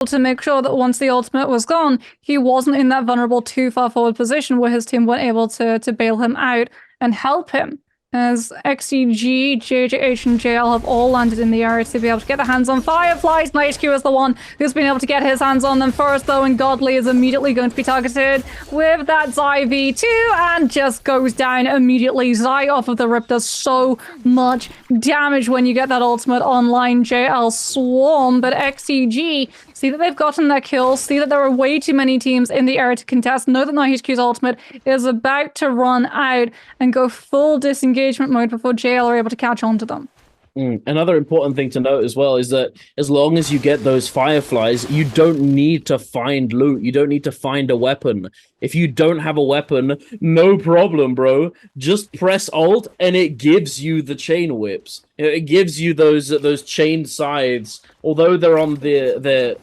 to make sure that once the ultimate was gone, he wasn't in that vulnerable too far forward position where his team weren't able to bail him out and help him. As XCG, JJH, and JL have all landed in the area to be able to get their hands on Fireflies. NightHQ is the one who's been able to get his hands on them first, though, and Godly is immediately going to be targeted with that Zai V2 and just goes down immediately. Zai off of the rip does so much damage when you get that ultimate online. JL swarm, but XCG see that they've gotten their kills, see that there are way too many teams in the area to contest, know that NightHQ's ultimate is about to run out and go full disengagement mode before JL are able to catch on to them. Another important thing to note as well is that as long as you get those Fireflies, you don't need to find loot. You don't need to find a weapon. If you don't have a weapon, no problem, bro. Just press Alt and it gives you the chain whips. It gives you those chain scythes. Although they're on the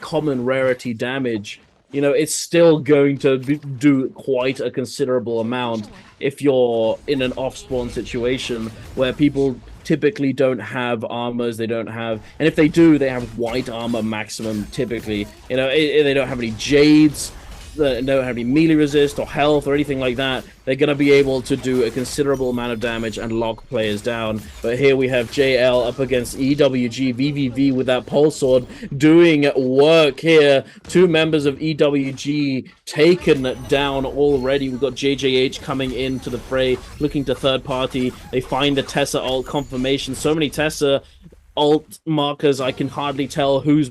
common rarity damage, you know, it's still going to do quite a considerable amount if you're in an off-spawn situation where people typically don't have armors, they don't have, and if they do, they have white armor maximum typically. You know, they don't have any jades, they don't have any melee resist or health or anything like that. They're going to be able to do a considerable amount of damage and lock players down. But here we have JL up against EWG, VVV with that pole sword doing work here. Two members of EWG taken down already. We've got JJH coming into the fray, looking to third party. They find the Tessa ult confirmation. So many Tessa ult markers, I can hardly tell whose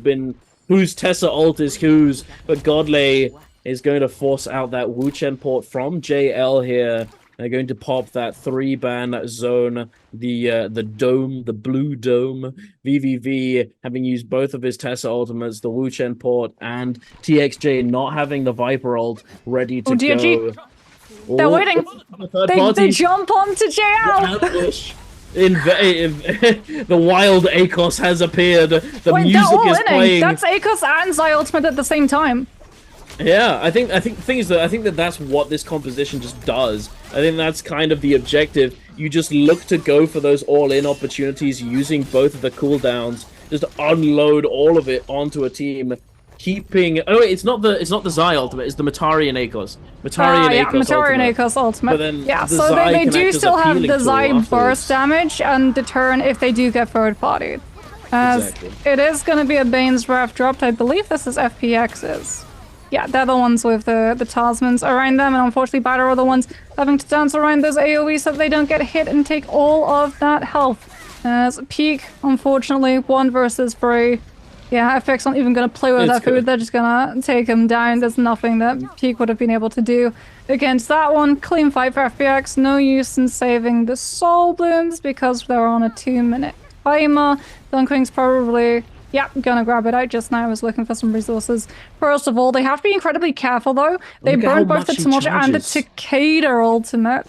Tessa ult is whose, but Godley is going to force out that Wu Chen port from JL here. They're going to pop that 3-ban zone, the dome, the blue dome. VVV having used both of his Tessa ultimates, the Wu Chen port, and TXJ not having the Viper ult ready to go. They're waiting. They jump onto JL. The wild ACOS has appeared. The music is playing. That's ACOS and Zai ultimate at the same time. Yeah, I think the thing is that I think that's what this composition just does. I think that's kind of the objective. You just look to go for those all-in opportunities using both of the cooldowns. Just unload all of it onto a team. Keeping it's not the Zai ultimate, it's the Matari and ACOS. Matari and ACOS ultimate. But then yeah, so they do still have the Zai burst damage and deterrent if they do get third partied. Exactly. It is going to be a Bane's Wrath dropped. I believe this is FPX's. Yeah, they're the ones with the Tasmans around them, and unfortunately Batter are the ones having to dance around those AoEs so that they don't get hit and take all of that health. As Peak, unfortunately, 1 versus 3. Yeah, FX aren't even going to play with that food, they're just going to take him down. There's nothing that Peak would have been able to do against that one. Clean fight for FPX, no use in saving the Soul Blooms because they're on a 2-minute timer. Dunkwing's probably... yeah, gonna grab it out just now. I was looking for some resources. First of all, they have to be incredibly careful though. They burn both the Tumulture and the Takeda ultimate.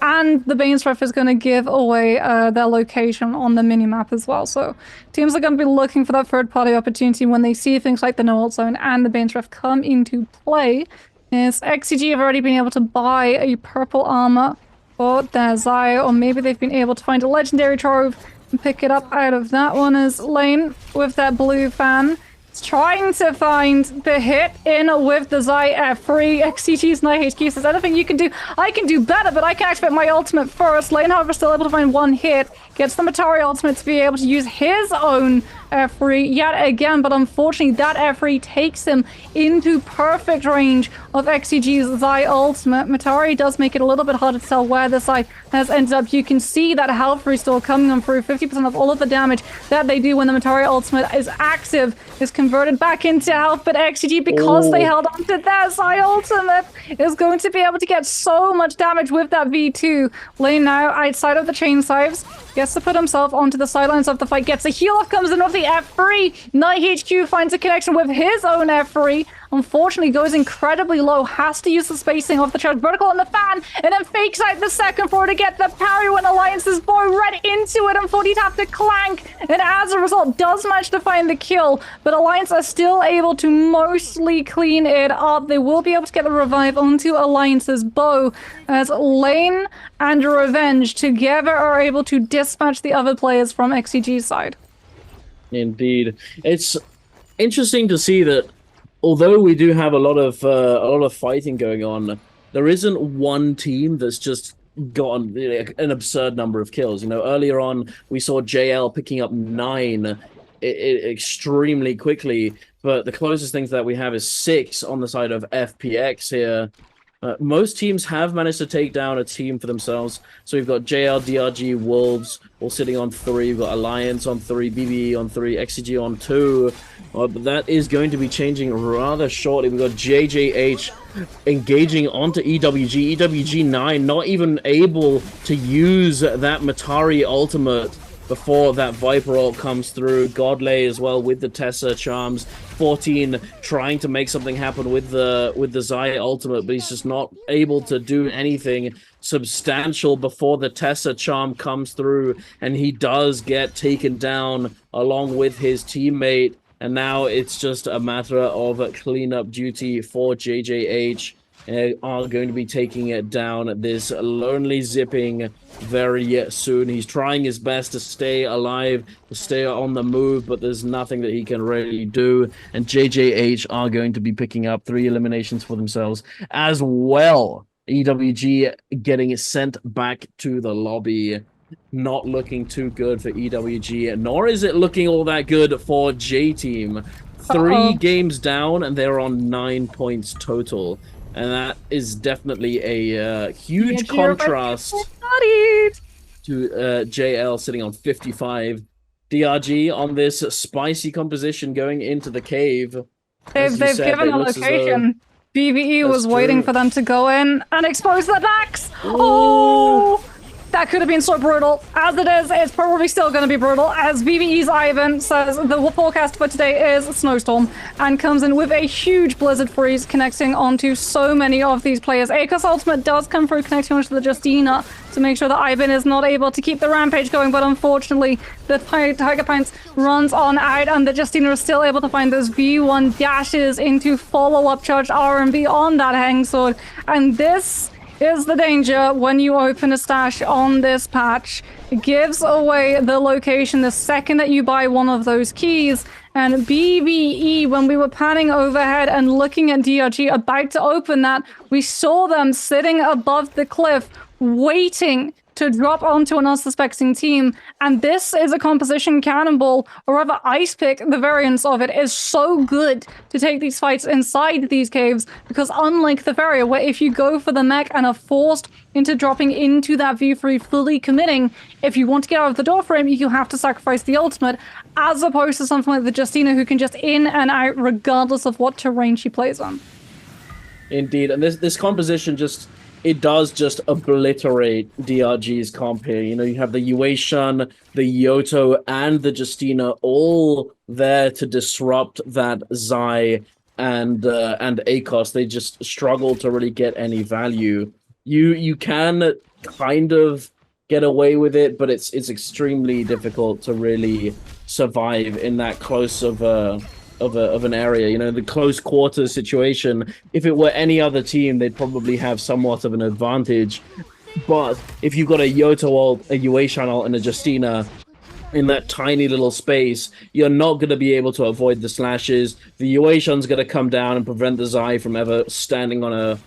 And the Bane's Wrath is going to give away their location on the minimap as well. So teams are going to be looking for that third party opportunity when they see things like the no ult zone and the Bane's Wrath come into play. Is XCG have already been able to buy a purple armor for their Zai, or maybe they've been able to find a legendary trove and pick it up out of that one. As Lane with that blue fan is trying to find the hit in with the Zai F3. XCG's NightHQ says, anything you can do, I can do better, but I can activate my ultimate first. Lane, however, still able to find one hit. Gets the Matari ultimate to be able to use his own F3 yet again, but unfortunately that F3 takes him into perfect range of XCG's Zai ultimate. Matari does make it a little bit harder to tell where the Zai has ended up. You can see that health restore coming on through. 50% of all of the damage that they do when the Matari ultimate is active is converted back into health, but XCG, because they held on to their Zai ultimate, is going to be able to get so much damage with that V2. Lane now outside of the chain scythes, gets to put himself onto the sidelines of the fight, gets a heal off, comes in with the F3. NightHQ finds a connection with his own F3. Unfortunately, goes incredibly low, has to use the spacing of the charge vertical on the fan, and then fakes out the second floor to get the parry when Alliance's boy right into it, and 40'd have to clank, and as a result, does manage to find the kill, but Alliance are still able to mostly clean it up. They will be able to get the revive onto Alliance's bow, as Lane and Revenge together are able to dispatch the other players from XCG's side. Indeed. It's interesting to see that although we do have a lot of fighting going on, there isn't one team that's just gotten an absurd number of kills. You know, earlier on we saw JL picking up 9 extremely quickly, but the closest things that we have is 6 on the side of FPX here. Most teams have managed to take down a team for themselves. So we've got JL, DRG, Wolves all sitting on 3. We've got Alliance on 3, BBE on 3, XCG on 2. But that is going to be changing rather shortly. We've got JJH engaging onto EWG. EWG 9 not even able to use that Matari ultimate before that Viper ult comes through. Godley as well with the Tessa charms. 14 trying to make something happen with the Zaya ultimate, but he's just not able to do anything substantial before the Tessa charm comes through, and he does get taken down along with his teammate. And now it's just a matter of cleanup duty for JJH. Are going to be taking it down this lonely zipping very soon. He's trying his best to stay alive, to stay on the move, but there's nothing that he can really do. And JJH are going to be picking up 3 eliminations for themselves as well. EWG getting sent back to the lobby. Not looking too good for EWG, nor is it looking all that good for J-Team. 3 games down, and they're on 9 points total. And that is definitely a huge contrast to JL sitting on 55. DRG on this spicy composition going into the cave. They've given a location. BBE was waiting for them to go in and expose the backs. Oh! That could have been so brutal. As it is, it's probably still going to be brutal. As BBE's Ivan says, the forecast for today is a snowstorm and comes in with a huge blizzard freeze connecting onto so many of these players. Akos ultimate does come through connecting onto the Justina to make sure that Ivan is not able to keep the rampage going, but unfortunately the Tiger Pants runs on out and the Justina is still able to find those V1 dashes into follow-up charged R&B on that Hang Sword. And this is the danger when you open a stash on this patch. It gives away the location the second that you buy one of those keys. And BBE, when we were panning overhead and looking at DRG about to open that, we saw them sitting above the cliff waiting to drop onto an unsuspecting team. And this is a composition cannonball, or rather ice pick, the variance of it is so good to take these fights inside these caves, because unlike the Farrier, where if you go for the mech and are forced into dropping into that V3 fully committing, if you want to get out of the door frame, you have to sacrifice the ultimate, as opposed to something like the Justina, who can just in and out regardless of what terrain she plays on. Indeed, and this composition it does just obliterate DRG's comp here. You know, you have the Yueishan, the Yoto, and the Justina all there to disrupt that Zai and Akos. They just struggle to really get any value. You can kind of get away with it, but it's extremely difficult to really survive in that close of an area. You know, the close quarters situation, if it were any other team, they'd probably have somewhat of an advantage. But if you've got a Yoto ult, a Yueishan ult, and a Justina in that tiny little space, you're not going to be able to avoid the slashes. The Yueishan's going to come down and prevent the Zai from ever standing on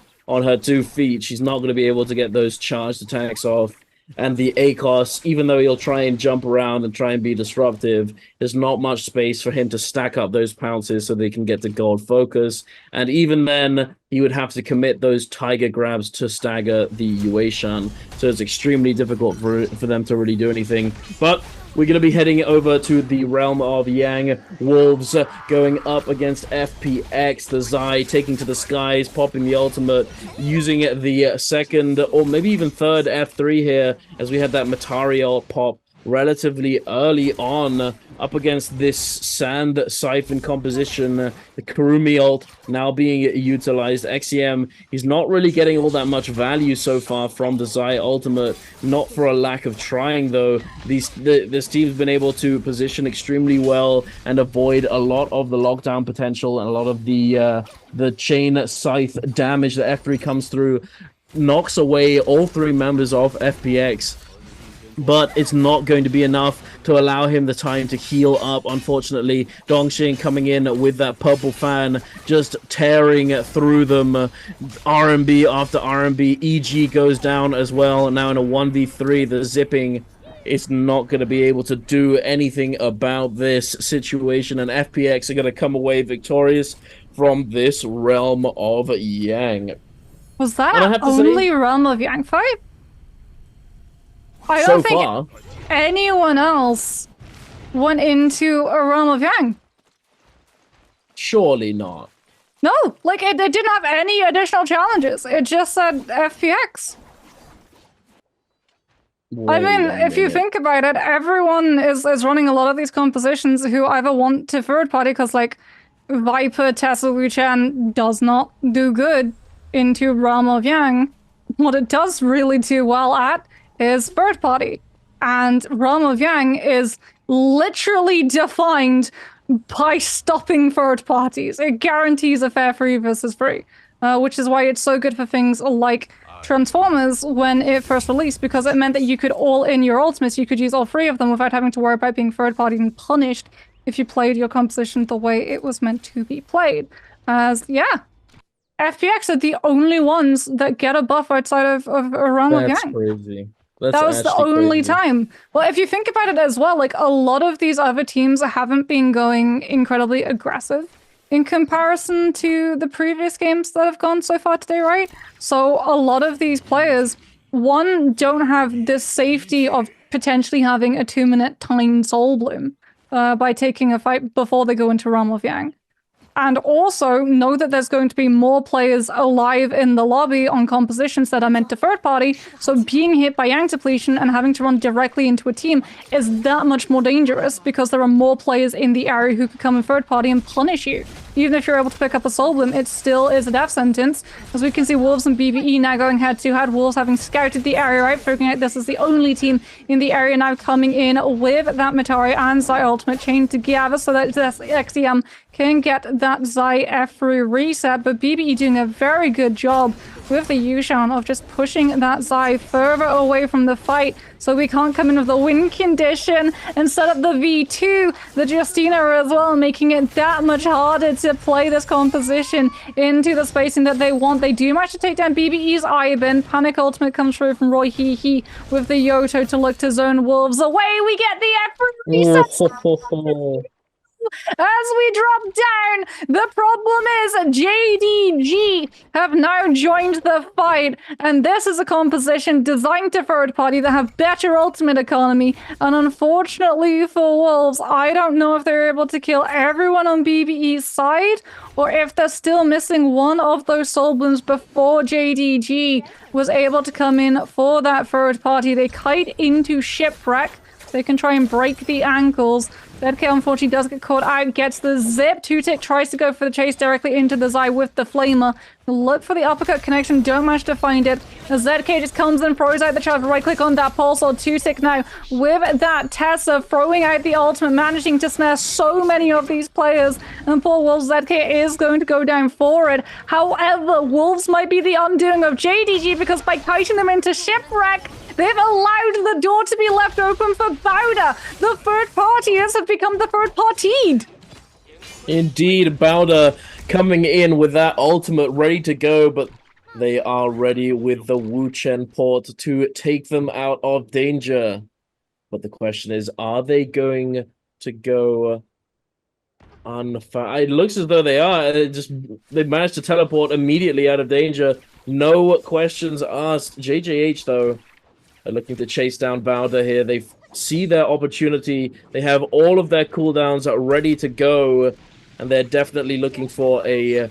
her 2 feet. She's not going to be able to get those charged attacks off. And the Akos, even though he'll try and jump around and try and be disruptive, there's not much space for him to stack up those pounces so they can get to gold focus. And even then, he would have to commit those tiger grabs to stagger the Yueishan. So it's extremely difficult for them to really do anything. But we're going to be heading over to the realm of Yang. Wolves going up against FPX. The Zai taking to the skies, popping the ultimate, using the second or maybe even third F3 here, as we had that Matari ult pop relatively early on up against this Sand Siphon composition. The Kurumi ult now being utilized. XEM, he's not really getting all that much value so far from the Zai ultimate, not for a lack of trying though. This team's been able to position extremely well and avoid a lot of the lockdown potential and a lot of the chain scythe damage that F3 comes through. Knocks away all 3 members of FPX. but it's not going to be enough to allow him the time to heal up. Unfortunately, Dongxing coming in with that purple fan, just tearing through them. RMB after RMB. EG goes down as well. Now in a 1v3, the zipping is not going to be able to do anything about this situation, and FPX are going to come away victorious from this Realm of Yang. Was that only Realm of Yang fight? I don't think anyone else went into a Realm of Yang. Surely not. No, like it didn't have any additional challenges. It just said FPX. I mean, if you think about it, everyone is running a lot of these compositions who either want to third party because like Viper, Tessa, Wuchen does not do good into Realm of Yang. What it does really do well at is third party. And Realm of Yang is literally defined by stopping third parties. It guarantees a fair free versus free, which is why it's so good for things like Transformers when it first released, because it meant that you could all in your ultimates, you could use all three of them without having to worry about being third party and punished if you played your composition the way it was meant to be played. As, yeah, FPX are the only ones that get a buff outside of a Realm of Yang. That's crazy. That was the only time. Well, if you think about it as well, like a lot of these other teams haven't been going incredibly aggressive in comparison to the previous games that have gone so far today, right? So a lot of these players, one, don't have the safety of potentially having a 2-minute timed Soul Bloom by taking a fight before they go into Realm of Yang. And also know that there's going to be more players alive in the lobby on compositions that are meant to third party, so being hit by Yang depletion and having to run directly into a team is that much more dangerous because there are more players in the area who could come in third party and punish you. Even if you're able to pick up a Soul Bloom, it still is a death sentence. As we can see, Wolves and BBE now going head-to-head. Wolves having scouted the area out, figuring out this is the only team in the area now coming in with that Matari and Zai ultimate chain together so that this XEM can get that Zai F3 reset. But BBE doing a very good job with the Yushan of just pushing that Zai further away from the fight so we can't come in with the win condition and set up the V2, the Justina as well, making it that much harder to play this composition into the spacing that they want. They do manage to take down BBE's Ivan. Panic ultimate comes through from Roy Hee with the Yoto to look to zone Wolves away. We get the F3 reset. As we drop down, the problem is JDG have now joined the fight, and this is a composition designed to third party that have better ultimate economy, and unfortunately for Wolves, I don't know if they're able to kill everyone on BBE's side, or if they're still missing one of those Soul Blooms before JDG was able to come in for that third party. They kite into Shipwreck. They can try and break the ankles. ZK unfortunately does get caught out, gets the zip. Two-Tick tries to go for the chase directly into the Zai with the Flamer. Look for the uppercut connection, don't manage to find it. As ZK just comes and throws out the charge, right-click on that pulse, or Two-Tick now with that Tessa throwing out the ultimate, managing to snare so many of these players. And poor Wolves, ZK is going to go down for it. However, Wolves might be the undoing of JDG because by kiting them into Shipwreck, they've allowed the door to be left open for Bowder. The third partiers have become the third partied. Indeed, Bowder coming in with that ultimate ready to go, but they are ready with the Wuchen port to take them out of danger. But the question is, are they going to go unfound? It looks as though they are. They managed to teleport immediately out of danger. No questions asked. JJH, though, are looking to chase down Bowder here. They see their opportunity. They have all of their cooldowns ready to go, and they're definitely looking for an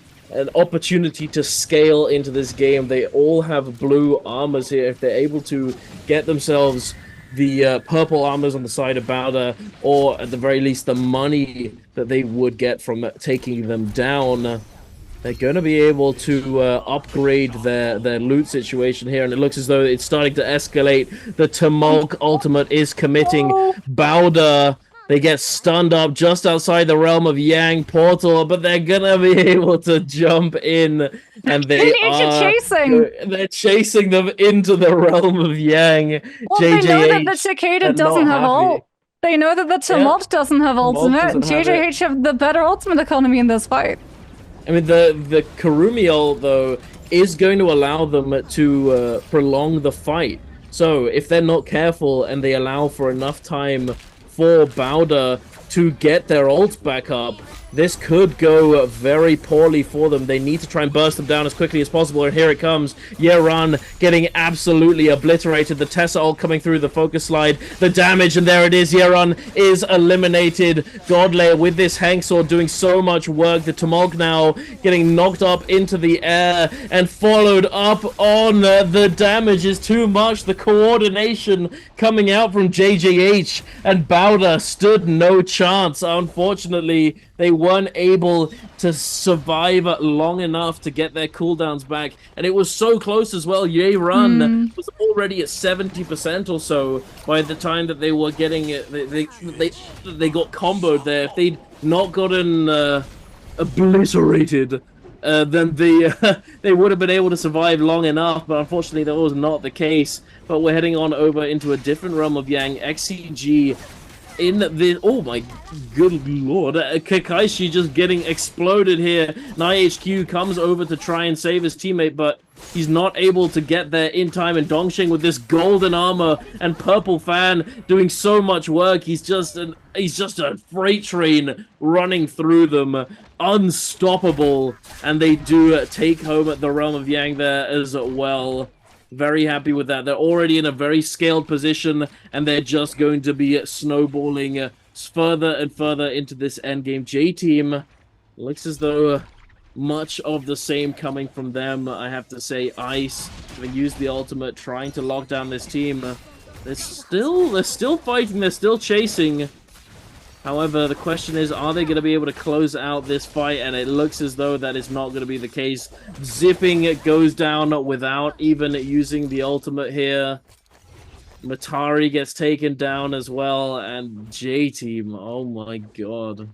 opportunity to scale into this game. They all have blue armors here. If they're able to get themselves the purple armors on the side of Bowder, or at the very least the money that they would get from taking them down, they're going to be able to upgrade their loot situation here, and it looks as though it's starting to escalate. The Tumult ultimate is committing. Bowder They get stunned up just outside the realm of Yang portal, but they're gonna be able to jump in, and they are chasing. They're chasing them into the realm of Yang. Well, JJH, they know that the Cicada doesn't have ult. They know that the Tumult doesn't have ultimate. JJH have the better ultimate economy in this fight. I mean, the Kurumi ult, though, is going to allow them to prolong the fight. So if they're not careful and they allow for enough time for Bowder to get their ult back up, this could go very poorly for them. They need to try and burst them down as quickly as possible, and here it comes. Yeran getting absolutely obliterated. The Tessa ult coming through the focus slide. The damage, and there it is. Yeran is eliminated. Godlayer with this Hank Sword doing so much work. The Tumulk now getting knocked up into the air and followed up on the damage is too much. The coordination coming out from JJH, and Bowder stood no chance. Unfortunately, they weren't able to survive long enough to get their cooldowns back, and it was so close as well. Ye Run was already at 70% or so by the time that they were getting it. They got comboed there. If they'd not gotten obliterated, then they would have been able to survive long enough. But unfortunately, that was not the case. But we're heading on over into a different realm of Yang. XCG in the, oh my good lord, Kakaishi just getting exploded here. NiHQ comes over to try and save his teammate, but he's not able to get there in time, and Dongxing with this golden armor and purple fan doing so much work. He's just a freight train running through them, unstoppable, and they do take home at the realm of Yang there as well. Very happy with that. They're already in a very scaled position, and they're just going to be snowballing further and further into this endgame. J-Team looks as though much of the same coming from them. I have to say, Ice having used the ultimate, trying to lock down this team. They're still fighting. They're still chasing. However, the question is, are they going to be able to close out this fight? And it looks as though that is not going to be the case. Zipping goes down without even using the ultimate here. Matari gets taken down as well. And J-Team, oh my god.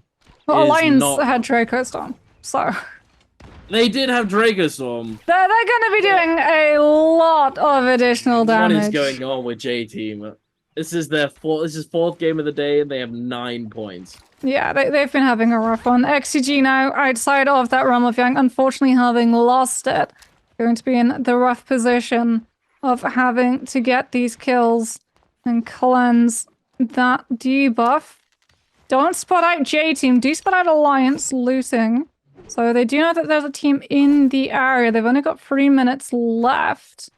Well, Alliance had Draco Storm, so... They did have Draco Storm. They're going to be doing a lot of additional damage. What is going on with J-Team? This is their fourth game of the day, and they have 9 points. Yeah, they've been having a rough one. XCG now outside of that realm of Yang, unfortunately having lost it, going to be in the rough position of having to get these kills and cleanse that debuff. Don't spot out J-Team, do spot out Alliance looting. So they do know that there's a team in the area. They've only got 3 minutes left.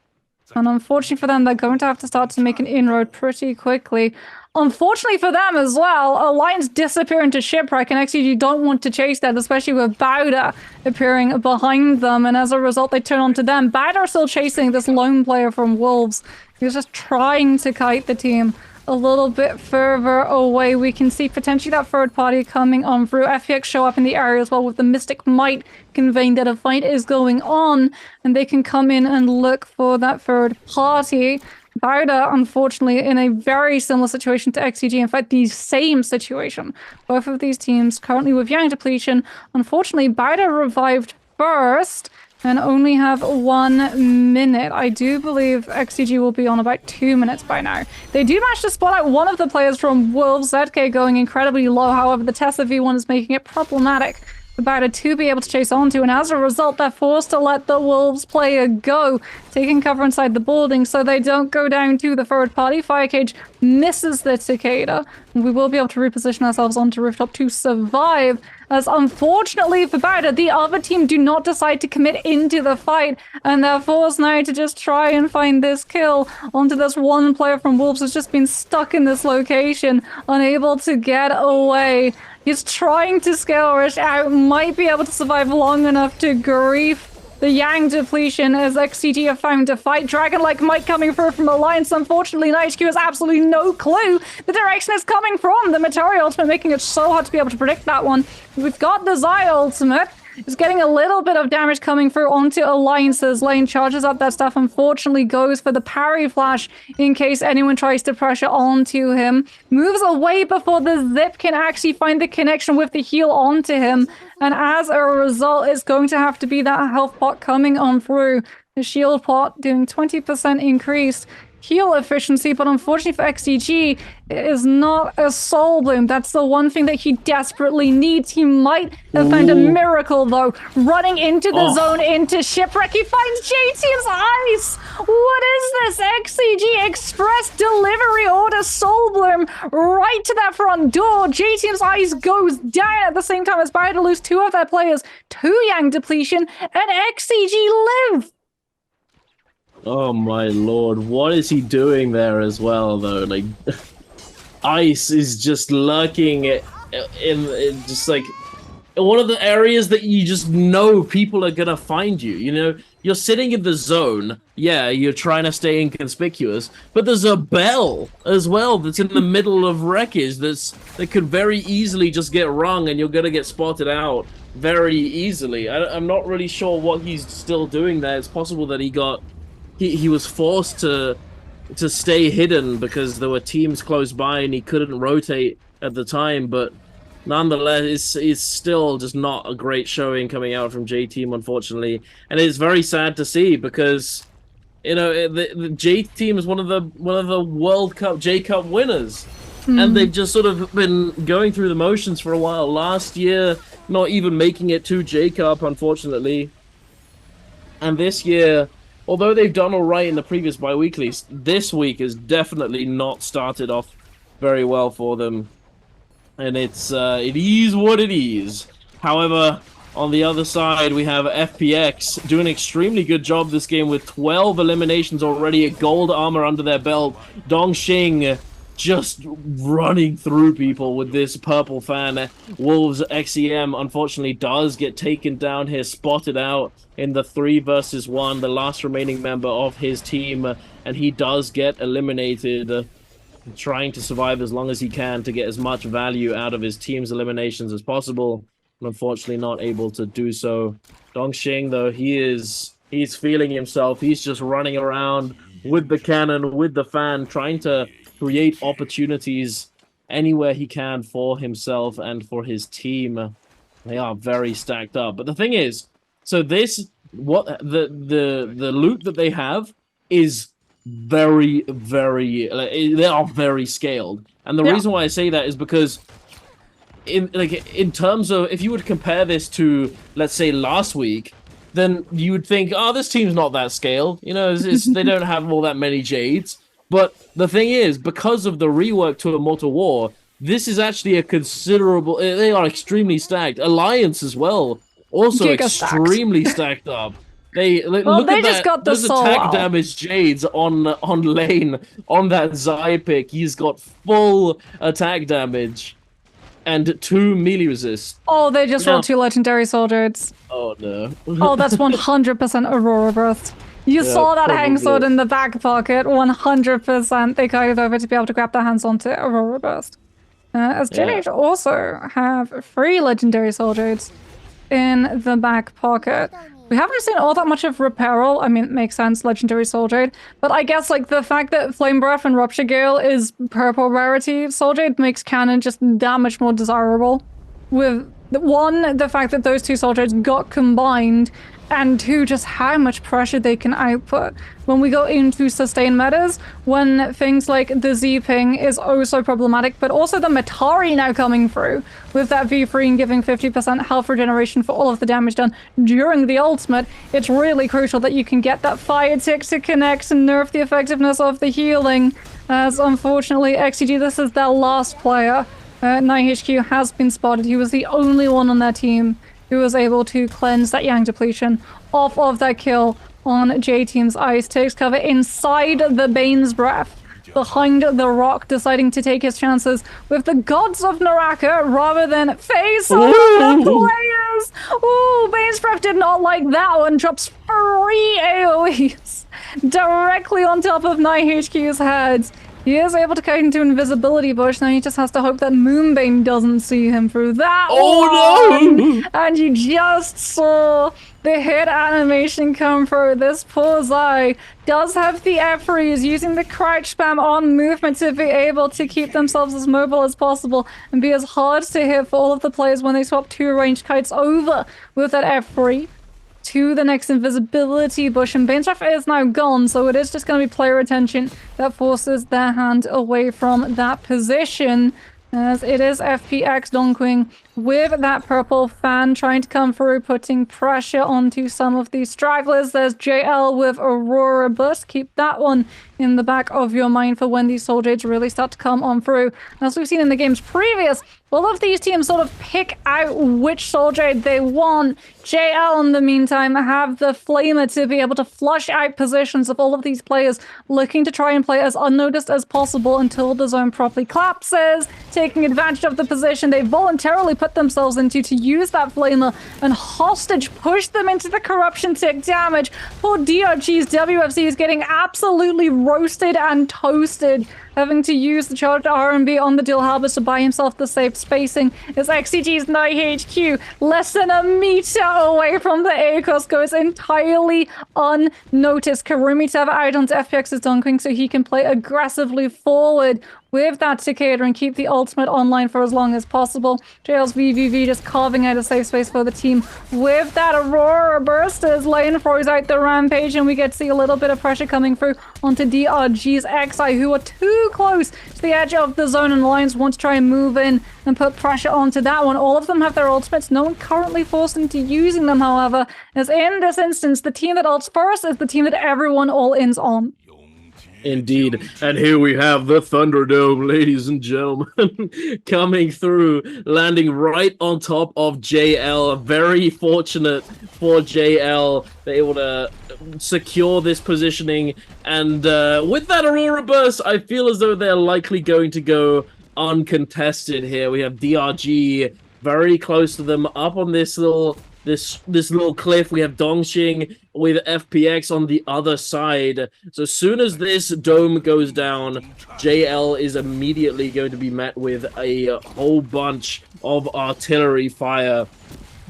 And unfortunately for them, they're going to have to start to make an inroad pretty quickly. Unfortunately for them as well, Alliance disappear into Shipwreck, and XCG don't want to chase that, especially with Bowder appearing behind them, and as a result, they turn onto them. Bowder are still chasing this lone player from Wolves. He's just trying to kite the team a little bit further away. We can see potentially that third party coming on through. FPX show up in the area as well with the Mystic Might, conveying that a fight is going on, and they can come in and look for that third party. Bowder, unfortunately, in a very similar situation to XCG. In fact, the same situation. Both of these teams currently with Yang depletion. Unfortunately, Bowder revived first and only have 1 minute. I do believe XCG will be on about 2 minutes by now. They do manage to spot out one of the players from Wolves, ZK going incredibly low. However, the Tessa V1 is making it problematic for Bowder to be able to chase onto, and as a result, they're forced to let the Wolves player go, taking cover inside the building so they don't go down to the third party. Fire Cage misses the Cicada, and we will be able to reposition ourselves onto rooftop to survive, as unfortunately for Bowder, the other team do not decide to commit into the fight, and they're forced now to just try and find this kill onto this one player from Wolves who's just been stuck in this location, unable to get away. He's trying to scale rush out, might be able to survive long enough to grief the Yang depletion as XCG have found a fight. Dragon-like might coming through from Alliance. Unfortunately, NiHQ has absolutely no clue the direction it's coming from. The Matari ultimate making it so hard to be able to predict that one. We've got the Zai ultimate. is getting a little bit of damage coming through onto Alliance's lane. Charges up that stuff, unfortunately goes for the parry flash in case anyone tries to pressure onto him. Moves away before the zip can actually find the connection with the heal onto him. And as a result, it's going to have to be that health pot coming on through. The shield pot doing 20% increased heal efficiency, but unfortunately for XDG, it is not a soul bloom. That's the one thing that he desperately needs. He might have found a miracle, though. Running into the zone, into Shipwreck, he finds J-Team's ice! What is this? XCG Express Delivery Order Soul Bloom right to that front door. J-Team's ice goes down at the same time as about to lose 2 of their players to Yang Depletion, and XCG live! Oh my lord, what is he doing there as well, though? Like, ice is just lurking in just like one of the areas that you just know people are gonna find you. You know, you're sitting in the zone, yeah, you're trying to stay inconspicuous, but there's a bell as well that's in the middle of wreckage that could very easily just get rung, and you're gonna get spotted out very easily. I'm not really sure what he's still doing there. It's possible that he was forced to stay hidden because there were teams close by and he couldn't rotate at the time, but nonetheless, it's still just not a great showing coming out from J-Team, unfortunately. And it's very sad to see because, you know, the J-Team is one of the World Cup, J-Cup winners. And they've just sort of been going through the motions for a while. Last year, not even making it to J-Cup, unfortunately. And this year, although they've done all right in the previous bi-weeklies, this week has definitely not started off very well for them. And it is what it is. However, on the other side, we have FPX doing an extremely good job this game with 12 eliminations already, a gold armor under their belt. Dongxing just running through people with this purple fan. Wolves XEM unfortunately does get taken down here, spotted out in the 3 versus 1, the last remaining member of his team, and he does get eliminated, trying to survive as long as he can to get as much value out of his team's eliminations as possible, and unfortunately not able to do so. Dongxing, though, he's feeling himself. He's just running around with the cannon, with the fan, trying to create opportunities anywhere he can for himself and for his team. They are very stacked up. But the thing is, so the loot that they have is very, they are very scaled. And the reason why I say that is because in terms of, if you would compare this to, let's say, last week, then you would think, oh, this team's not that scaled. You know, they don't have all that many Jades. But the thing is, because of the rework to Immortal War, this is actually a considerable... They are extremely stacked. Alliance as well, also extremely stacked up. Look at just that. got the Those attack damage Jades on lane on that Zai pick. He's got full attack damage and 2 melee resist. Oh, they just rolled 2 legendary soldiers. Oh no. Oh, that's 100% Aurora Burst. You saw that hang sword in the back pocket, 100%. They carried over to be able to grab their hands onto Aurora Burst. As JH also have 3 legendary soldiers in the back pocket. We haven't seen all that much of Reparo. I mean, it makes sense, legendary soul jade. But I guess like the fact that Flame Breath and Rupture Gale is purple rarity soul jade makes Cannon just that much more desirable. With the fact that those 2 soul jades got combined, and 2, just how much pressure they can output. When we go into sustain metas, when things like the Z-ping is oh so problematic, but also the Matari now coming through with that V3 and giving 50% health regeneration for all of the damage done during the ultimate, it's really crucial that you can get that fire tick to connect and nerf the effectiveness of the healing. As unfortunately, XCG, this is their last player. NiHQ has been spotted. He was the only one on their team who was able to cleanse that Yang depletion off of that kill on J-Team's ice. Takes cover inside the Bane's Breath, behind the rock, deciding to take his chances with the gods of Naraka rather than face all the players. Ooh, Bane's Breath did not like that one. Drops 3 AoEs directly on top of NiHQ's head. He is able to kite into invisibility bush. Now he just has to hope that Moonbane doesn't see him through that one. No! And you just saw the hit animation come through. This poor Zai does have the F-freeze, using the crouch spam on movement to be able to keep themselves as mobile as possible and be as hard to hit for all of the players when they swap 2 ranged kites over with that F-free to the next invisibility bush. And Bane's Wrath is now gone, so it is just going to be player attention that forces their hand away from that position, as it is FPX Donkwing with that purple fan trying to come through, putting pressure onto some of these stragglers. There's JL with Aurora Burst. Keep that one in the back of your mind for when these Soul Jades really start to come on through. As we've seen in the games previous, all of these teams sort of pick out which Soul Jade they want. JL, in the meantime, have the Flamer to be able to flush out positions of all of these players looking to try and play as unnoticed as possible until the zone properly collapses, taking advantage of the position they voluntarily put themselves into to use that Flamer and hostage push them into the corruption tick damage. Poor DRG's WFC is getting absolutely roasted and toasted, having to use the charged R&B on the Dill Harbor to buy himself the safe spacing. As XCG's Night HQ, less than a meter away from the ACOS, goes entirely unnoticed. Karumi Teva out onto FPX's Donkwing so he can play aggressively forward with that Cicada and keep the ultimate online for as long as possible. JL's VVV just carving out a safe space for the team with that Aurora Burst as Lane throws out the Rampage, and we get to see a little bit of pressure coming through onto DRG's XI, who are too close to the edge of the zone, and Lions want to try and move in and put pressure onto that one. All of them have their ultimates. No one currently forced into using them, however, as in this instance, the team that ults first is the team that everyone all-ins on. Indeed. And here we have the Thunderdome, ladies and gentlemen, coming through, landing right on top of JL. Very fortunate for JL. They're able to secure this positioning. And with that Aurora Burst, I feel as though they're likely going to go uncontested here. We have DRG very close to them, up on this little cliff. We have Dongxing with FPX on the other side. So as soon as this dome goes down, JL is immediately going to be met with a whole bunch of artillery fire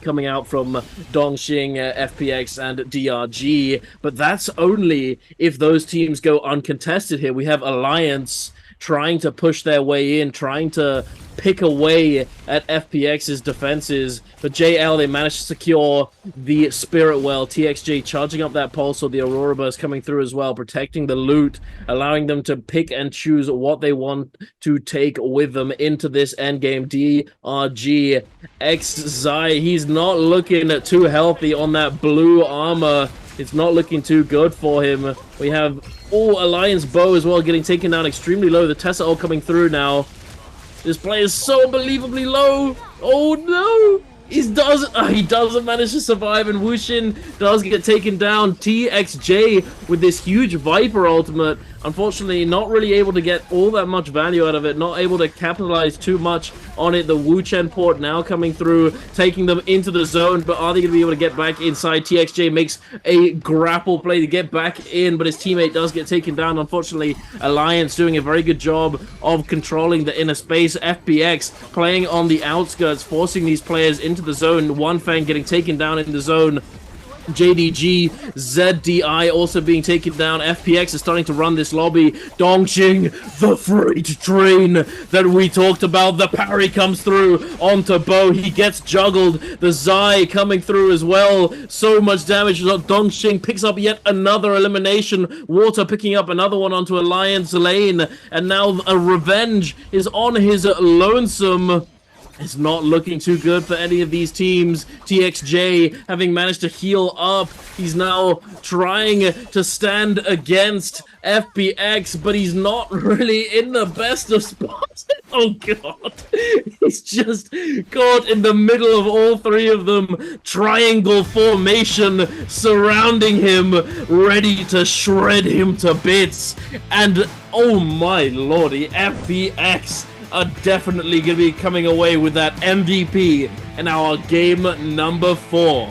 coming out from Dongxing, FPX, and DRG. But that's only if those teams go uncontested here. We have Alliance trying to push their way in, trying to pick away at FPX's defenses. For JL, they managed to secure the Spirit Well. TXJ charging up that pulse, or the Aurora Burst coming through as well, protecting the loot, allowing them to pick and choose what they want to take with them into this endgame. DRG X Zai, he's not looking too healthy on that blue armor. It's not looking too good for him. We have all Alliance Bow as well getting taken down extremely low. The Tessa all coming through now. This player is so unbelievably low. Oh no! He doesn't manage to survive, and Wushin does get taken down. TXJ with this huge Viper ultimate. Unfortunately, not really able to get all that much value out of it. Not able to capitalize too much on it. The Wuchen port now coming through, taking them into the zone. But are they going to be able to get back inside? TXJ makes a grapple play to get back in, but his teammate does get taken down. Unfortunately, Alliance doing a very good job of controlling the inner space. FPX playing on the outskirts, forcing these players into the zone. One Fang getting taken down in the zone. JDG, ZDI also being taken down. FPX is starting to run this lobby. Dongxing, the freight train that we talked about. The parry comes through onto Bo. He gets juggled. The Zai coming through as well. So much damage. Dongxing picks up yet another elimination. Water picking up another one onto Alliance lane. And now a Revenge is on his lonesome. It's not looking too good for any of these teams. TXJ having managed to heal up. He's now trying to stand against FPX, but he's not really in the best of spots. Oh god. He's just caught in the middle of all three of them. Triangle formation surrounding him, ready to shred him to bits. And oh my lordy, FPX are definitely going to be coming away with that MVP in our game number 4.